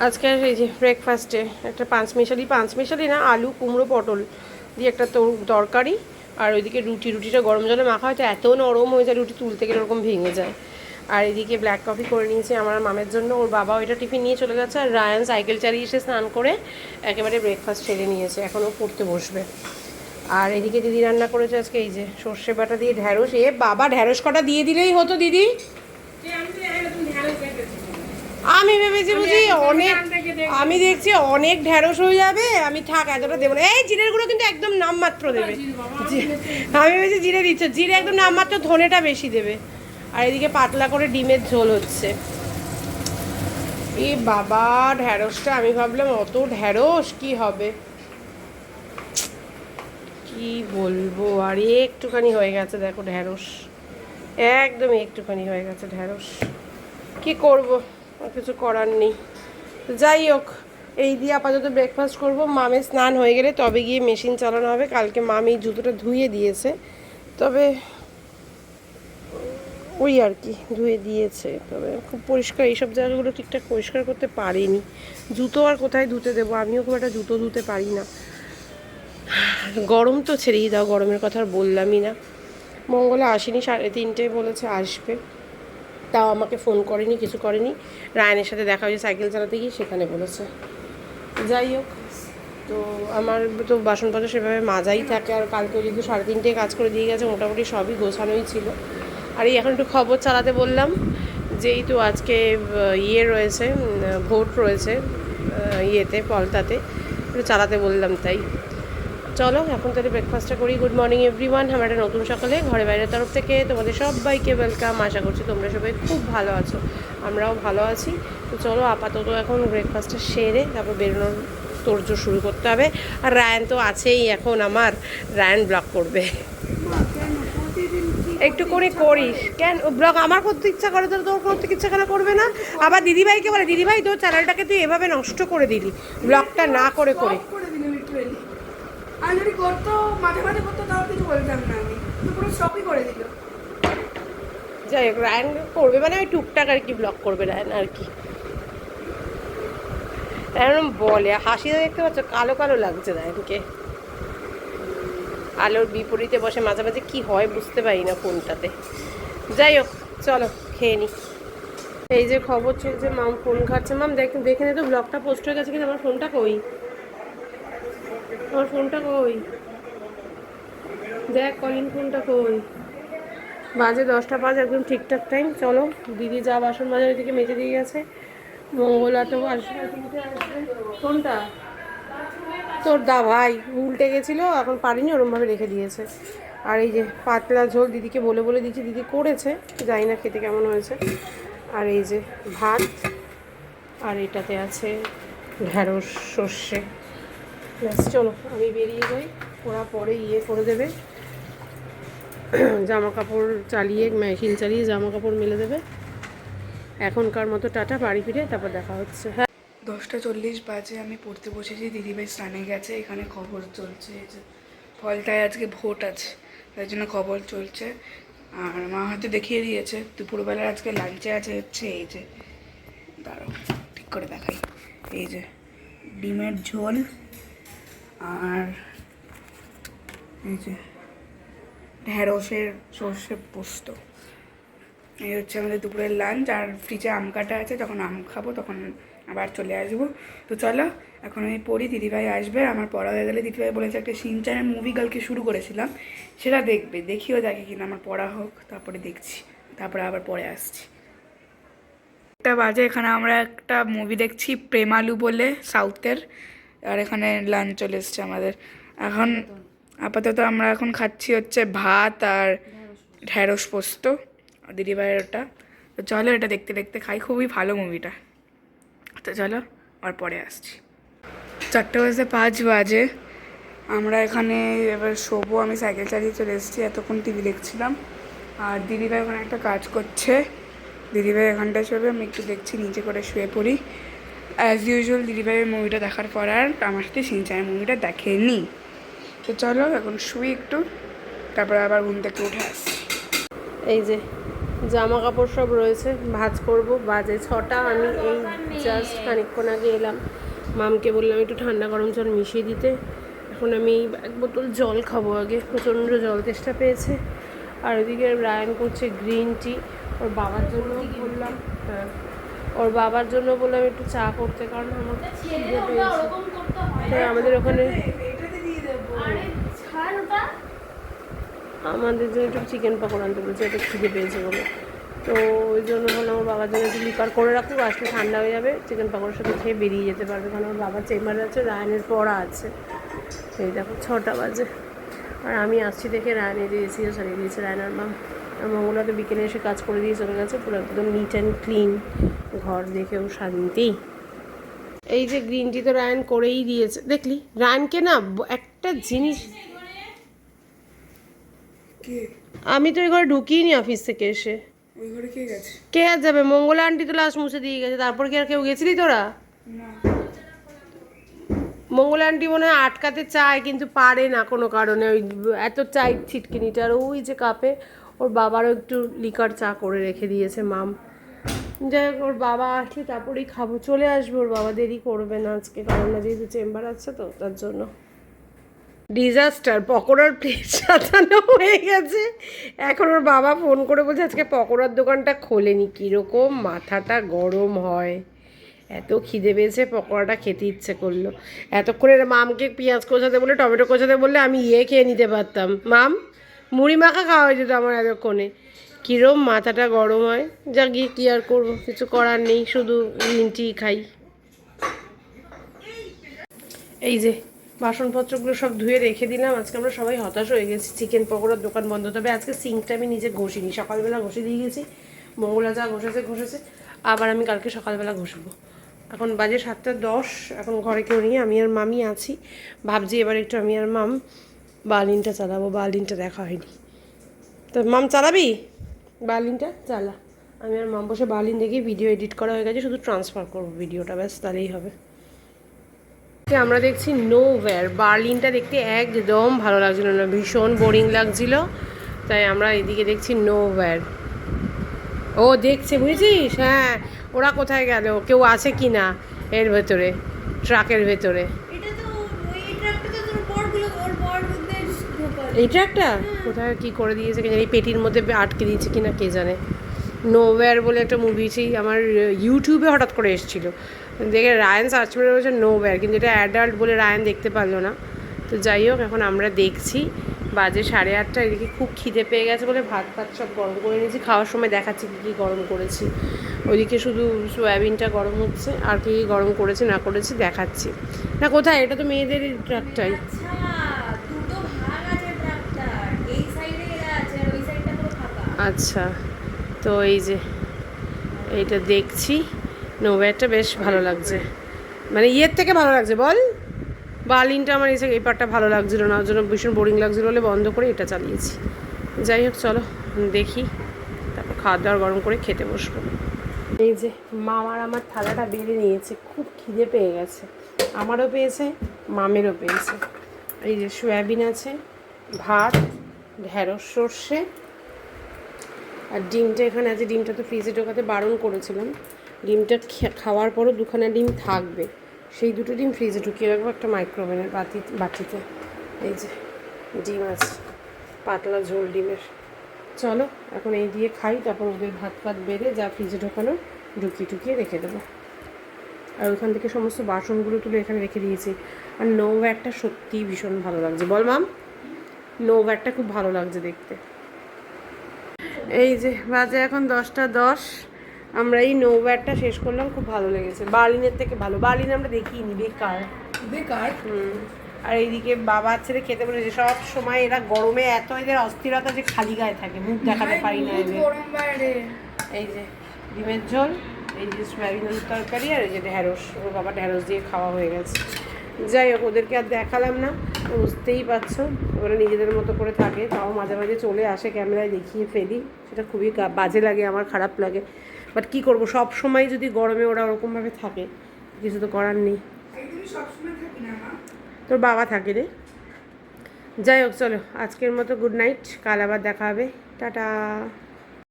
আজকের এই যে ব্রেকফাস্টে একটা পাঁচমিশালি না, আলু কুমড়ো পটল দিয়ে একটা তরকারি, আর ওইদিকে রুটিটা গরম জলে মাখা হয়তো এত নরম হয়ে যায়, রুটি তুলতে গেলে ওরকম ভেঙে যায়। আর এদিকে ব্ল্যাক কফি করে নিয়েছে আমার মামের জন্য, ওর বাবা ওইটা টিফিন নিয়ে চলে গেছে, আর রায়ান সাইকেল চালিয়ে এসে স্নান করে একেবারে ব্রেকফাস্ট সেরে নিয়েছে, এখনও পড়তে বসবে। আর এদিকে দিদি রান্না করেছে আজকে এই যে সর্ষে বাটা দিয়ে ঢ্যাঁড়স। এ বাবা, ঢ্যাঁড়স কটা দিয়ে দিলেই হতো দিদি। আমি ভেবেছি বুঝি অনেক, আমি দেখছি অনেক ঢ্যাঁড়স হয়ে যাবে, আমি থাক এতটা দেবো না। এই জিরের গুঁড়ো কিন্তু একদম নামমাত্র দেবে। আমি ভেবেছি জিরে দিচ্ছ, জিরে একদম নামমাত্র, ধনেটা বেশি দেবে। আর এদিকে পাতলা করে ডিমের ঝোল হচ্ছে। এ বাবা, ঢ্যাঁড়সটা আমি ভাবলাম অত ঢ্যাঁড়স কি হবে, কি বলবো। আর একটুখানি হয়ে গেছে দেখো ঢ্যাঁড়স, একদম একটুখানি হয়ে গেছে ঢ্যাঁড়স। কি করব, কিছু করার নেই। যাই হোক, এই দিয়ে আপাতত ব্রেকফাস্ট করব। মামের স্নান হয়ে গেলে তবে গিয়ে মেশিন চালানো হবে। কালকে মামি জুতোটা ধুয়ে দিয়েছে, তবে ওই আর কি ধুয়ে দিয়েছে, তবে খুব পরিষ্কার এইসব জায়গাগুলো ঠিকঠাক পরিষ্কার করতে পারিনি। জুতো আর কোথায় ধুতে দেবো, আমিও খুব একটা জুতো ধুতে পারি না। গরম তো ছেড়েই দাও, গরমের কথা আর বললামই না। মঙ্গলা আসেনি, 3:30 বলেছে আসবে, তাও আমাকে ফোন করেনি, কিছু করেনি। রায়ানের সাথে দেখা হয়েছে সাইকেল চালাতে গিয়ে, সেখানে বলেছে। যাই হোক, তো আমার তো বাসনপত্র সেভাবে মাজাই থাকে, আর কালকে যেহেতু 3:30 কাজ করে দিয়ে গেছে, মোটামুটি সবই গোছানোই ছিল। আর এই এখন একটু খবর চালাতে বললাম, যেই তো আজকে ইয়ে রয়েছে, ভোট রয়েছে ইয়েতে পলতাতে, একটু চালাতে বললাম। তাই চলো এখন তাহলে ব্রেকফাস্টটা করি। গুড মর্নিং এভরিওয়ান, আমার একটা নতুন সকালে ঘরে বাইরের তরফ থেকে তোমাদের সবাইকে ওয়েলকাম। আশা করছি তোমরা সবাই খুব ভালো আছো, আমরাও ভালো আছি। তো চলো আপাতত এখন ব্রেকফাস্টটা সেরে তারপর বেরোনোর তোড়জোড় শুরু করতে হবে। আর রায়ান তো আছেই, এখন আমার রায়ান ব্লগ করবে। একটু করে করিস কেন ব্লগ? আমার করতে ইচ্ছা করে তো তোর করতে ইচ্ছা কেন করবে না? আবার দিদিভাইকে বলে, দিদিভাই তোর চ্যানেলটাকে তুই এভাবে নষ্ট করে দিলি ব্লগটা না করে করে। আমি যদি করতো মাঝে মাঝে করতো তাও কিছু বলতাম না, আমি তো পুরো স্টপই করে দিল। যাই হোক, রায়ান করবে মানে ওই টুকটাক আর কি ব্লগ করবে রায়ান আর কি। এরকম বলে, হাসি দেখতে পাচ্ছ, কালো কালো লাগছে রায়ানকে। আলোর বিপরীতে বসে মাঝে মাঝে কী হয় বুঝতে পারি না ফোনটাতে। যাই হোক চলো খেয়ে নি। এই যে খবর চলছে, মাম ফোন ঘাটছে। মাম দেখে দেখে নে তো ব্লগটা পোস্ট হয়ে গেছে কিন্তু আমার ফোনটা কই, আমার ফোনটা কই, দেখ কলিং ফোনটা কই। বাজে 10টা 5, একদম ঠিকঠাক টাইম। চলো, দিদি যা বাসন বাজারের দিকে মেজে দিয়ে গেছে, মঙ্গলা তো আসবে। কোনটা তোর দা ভাই উল্টে গেছিলো, এখন পারিনি, ওরমভাবে রেখে দিয়েছে। আর এই যে পাতলা ঝোল দিদিকে বলে বলে দিচ্ছি, দিদি করেছে, জানি না খেতে কেমন হয়েছে। আর এই যে ভাত, আর এটাতে আছে ঢ্যাঁড়স সর্ষে। ব্যাস চলো আমি বেরিয়ে যাই, ওরা পরে ইয়ে করে দেবে, জামা কাপড় চালিয়ে মেশিন চালিয়ে জামা কাপড় মেলে দেবে। এখনকার মতো টাটা, বাড়ি ফিরে তারপর দেখা হচ্ছে। হ্যাঁ 10টা 40 বাজে, আমি পড়তে বসেছি, দিদিভাই স্নানে গেছে, এখানে খবর চলছে। এই যে ফলতায় আজকে ভোট আছে, তাই জন্য খবর চলছে। আর মা হয়তো দেখিয়ে দিয়েছে দুপুরবেলার আজকে লাঞ্চে আছে হচ্ছে এই যে, দাঁড়াও ঠিক করে দেখাই, এই যে ডিমের ঝোল, আর এই যে ঢ্যাঁড়সের সর্ষে পোস্ত। এই হচ্ছে আমাদের দুপুরের লাঞ্চ। আর ফ্রিজে আম কাটা আছে, যখন আম খাবো তখন আবার চলে আসবো। তো চলো এখন আমি পড়ি, দিদিভাই আসবে। আমার পড়া হয়ে গেলে, দিদিভাই বলেছে একটা শিনচানের মুভি কালকে শুরু করেছিলাম, সেটা দেখবে, দেখিও দেখে কিনা, আমার পড়া হোক তারপরে দেখছি, তারপরে আবার পরে আসছি। একটা বাজে, এখানে আমরা একটা মুভি দেখছি প্রেমালু বলে, সাউথের। আর এখানে লাঞ্চ চলে এসছে আমাদের। এখন আপাতত আমরা এখন খাচ্ছি হচ্ছে ভাত আর ঢ্যাঁড়স পোস্ত, দিদিভাইয়ের ওটা। তো চলো এটা দেখতে দেখতে খাই, খুবই ভালো মুভিটা। তো চলো আর পরে আসছি। 4:05 বাজে, আমরা এখানে এবার শোবো। আমি সাইকেল চালিয়ে চলে এসেছি, এতক্ষণ টিভি দেখছিলাম। আর দিদিভাই ওখানে একটা কাজ করছে, দিদিভাই এখানটায় শোবে, আমি একটু দেখছি নিচে করে শুয়ে পড়ি। অ্যাজ ইউজুয়াল দিদিভাইয়ের মুভিটা দেখার পর আর আমার সাথে শিনচানের মুভিটা দেখেনি। তো চলো এখন শুই একটু, তারপরে আবার ঘুম থেকে উঠে আসছি। এই যে জামা কাপড় সব রয়েছে, ভাঁজ করব। বাজে 6টা, আমি এই জাস্ট খানিকক্ষণ আগে এলাম। মামকে বললাম একটু ঠান্ডা গরম জল মিশিয়ে দিতে। এখন আমি 1 বোতল জল খাবো আগে, প্রচণ্ড জল তেষ্টা পেয়েছে। আর ওইদিকে রায়ান করছে গ্রিন টি। ওর বাবার জন্য বললাম, হ্যাঁ ওর বাবার জন্য বললাম একটু চা করতে, কারণ আমার খিদে পেয়েছে। তাই আমাদের ওখানে আমাদের জন্য একটু চিকেন পকোড়া আনতে বলছে, একটু খিদে পেয়েছে বলে। তো ওই জন্য বললাম আমার বাবার জন্য একটু লিকার করে রাখুক, আসলে ঠান্ডা হয়ে যাবে, চিকেন পকোড়ার সাথে খেয়ে বেরিয়ে যেতে পারবে, কারণ আমার বাবার চেম্বারে আছে, রায়ানের পড়া আছে। এই দেখো 6টা বাজে, আর আমি আসছি দেখে রায়ান এসিও সারিয়ে দিয়েছে, রায়নার মা। আর মঙ্গলা তো বিকেলে এসে কাজ করে দিয়ে চলে গেছে, পুরো একদম নিট অ্যান্ড ক্লিন ঘর, দেখেও শান্তি। এই যে গ্রিন টি তো রায়ান করেই দিয়েছে, দেখলি রায়ানকে না একটা জিনিস, আমি তো ওই ঘরে ঢুকিয়ে নি অফিস থেকে এসে। ওই ঘরে কে গেছে? কে আর যাবে, মঙ্গলা আন্টি তো লাস্ট মুছে দিয়ে গেছে, তারপর কি আর কেউ গেছিলি তোরা? না, মঙ্গলা আন্টি মনে হয় আটকাতে চায় কিন্তু পারে না কোনো কারণে, ওই এত চাই ছিটকিনিটা। আর ওই যে কাপে ওর বাবারও একটু লিকার চা করে রেখে দিয়েছে মাম। যাই হোক, ওর বাবা আসলে তারপরেই খাবো, চলে আসবে ওর বাবা, দেরি করবে না আজকে, কারণ না যেহেতু চেম্বার আছে তো তার জন্য। ডিজাস্টার, পকোড়ার প্লেট সাজানো হয়ে গেছে, এখন ওর বাবা ফোন করে বলছে আজকে পকোড়ার দোকানটা খোলেনি। কীরকম মাথাটা গরম হয়, এত খিদে পেয়েছে, পকোড়াটা খেতে ইচ্ছে করলো। এতক্ষণে মামকে পেঁয়াজ কোচাতে বলে, টমেটো কোচাতে বললে আমি খেয়ে নিতে পারতাম। মাম মুড়ি মাখা খাওয়া হয়ে যেত আমার এতক্ষণে। কীরকম মাথাটা গরম হয়, যা গিয়ে কী আর করবো, কিছু করার নেই, শুধু গ্রিন টি খাই। এই যে বাসনপত্রগুলো সব ধুয়ে রেখে দিলাম, আজকে আমরা সবাই হতাশ হয়ে গেছি, চিকেন পকোড়ার দোকান বন্ধ। তবে আজকে সিঙ্কটা আমি নিজে ঘষিনি, সকালবেলা ঘষে দিয়ে গেছি, মঙ্গলা যা ঘষেছে, আবার আমি কালকে সকালবেলা ঘষবো। এখন বাজে 7:10, এখন ঘরে কেউ নেই, আমি আর মামি আছি। ভাবছি এবার একটু আমি আর মাম বার্লিনটা চালাবো, বার্লিনটা দেখা হয়নি। তো মাম চালাবি? বার্লিনটা চালা। আমি আর মাম বসে বার্লিন দেখি, ভিডিও এডিট করা হয়ে গেছে, শুধু ট্রান্সফার করবো ভিডিওটা, ব্যাস তাহলেই হবে। আমরা দেখছি নোওয়্যার, বার্লিনটা দেখতে একদম ভালো লাগছিল না, ভীষণ বোরিং লাগছিল, তাই আমরা এদিকে দেখছি নোওয়্যার। ও দেখছে, বুঝেছিস? হ্যাঁ, ওরা কোথায় গেল, কেউ আছে কি না এর ভেতরে, ট্রাকের ভেতরে। এই ট্রাকটা কোথায় কি করে দিয়েছে কে জানে, এই পেটির মধ্যে আটকে দিয়েছে কিনা কে জানে। নোওয়্যার বলে একটা মুভি, সেই আমার ইউটিউবে হঠাৎ করে এসেছিলো, দেখে রায়ান সার্চ করে বলছে নোওয়্যার, কিন্তু এটা অ্যাডাল্ট বলে রায়ান দেখতে পারলো না। তো যাই হোক, এখন আমরা দেখছি, বাজে 8:30, এদিকে খুব খিদে পেয়ে গেছে বলে ভাত সব গরম করে নিয়েছি, খাওয়ার সময় দেখাচ্ছি কী কী গরম করেছি। ওইদিকে শুধু সয়াবিনটা গরম হচ্ছে, আর কী কী গরম করেছি না করেছি দেখাচ্ছি। না কোথায়, এটা তো মেয়েদের ট্রাকটাই। আচ্ছা, তো এই যে এইটা দেখছি, নোওয়্যারটা বেশ ভালো লাগছে, মানে ইয়ের থেকে ভালো লাগছে বল। বার্লিনটা আমার এই পার্টটা ভালো লাগছিলো না, ওর জন্য ভীষণ বোরিং লাগছিলো বলে বন্ধ করে এটা চালিয়েছি। যাই হোক, চলো দেখি, তারপর খাওয়া দাওয়ার গরম করে খেতে বসবো। এই যে মামার আমার থালাটা বেড়ে নিয়েছে, খুব খিদে পেয়ে গেছে, আমারও পেয়েছে, মামেরও পেয়েছে। এই যে সয়াবিন আছে, ভাত, ঢেঁড়স সর্ষে, আর ডিমটা এখানে আছে। ডিমটা তো ফ্রিজে ঢোকাতে বারণ করেছিলাম, ডিমটা খাওয়ার পরও 2খানা ডিম থাকবে, সেই 2টো ডিম ফ্রিজে ঢুকিয়ে রাখবো একটা মাইক্রোওভেনের বাটিতে। এই যে ডিম আছে, পাতলা ঝোল ডিমের। চলো এখন এই দিয়ে খাই, তারপর ওদের ভাত বেড়ে যা ফ্রিজে ঢোকানো ঢুকিয়ে রেখে দেবো। আর ওইখান থেকে সমস্ত বাসনগুলো তুলে এখানে রেখে দিয়েছি। আর নোওয়্যারটা সত্যিই ভীষণ ভালো লাগছে, বল মাম, নোওয়্যারটা খুব ভালো লাগছে দেখতে। এই যে বাজে এখন 10:10, আমরা এই নোওয়্যারটা শেষ করলাম, খুব ভালো লেগেছে, বার্লিনের থেকে ভালো। বার্লিন আমরা দেখিনি, বেকার। আর এইদিকে বাবা ছেলে খেতে বলেছে, সব সময় এরা গরমে এত এদের অস্থিরতা যে খালি গায়ে থাকে, মুখ দেখাতে পারি না এদের। এই যে ডিমের ঝোল, এই যে সয়াবিন আলুর তরকারি, আর এই যে ঢেঁড়স, ওর বাবা ঢেঁড়স দিয়ে খাওয়া হয়ে গেছে। যাই হোক, ওদেরকে আর দেখালাম না, বুঝতেই পারছো, ওরা নিজেদের মতো করে থাকে, তাও মাঝে মাঝে চলে আসে, ক্যামেরায় দেখিয়ে ফেলি, সেটা খুবই বাজে লাগে, আমার খারাপ লাগে, বাট কী করবো, সব সময় যদি গরমে ওরা ওরকমভাবে থাকে, কিছু তো করার নেই। তোর বাবা থাকে রে। যাই হোক, চলো আজকের মতো গুড নাইট, কাল আবার দেখা হবে, টাটা।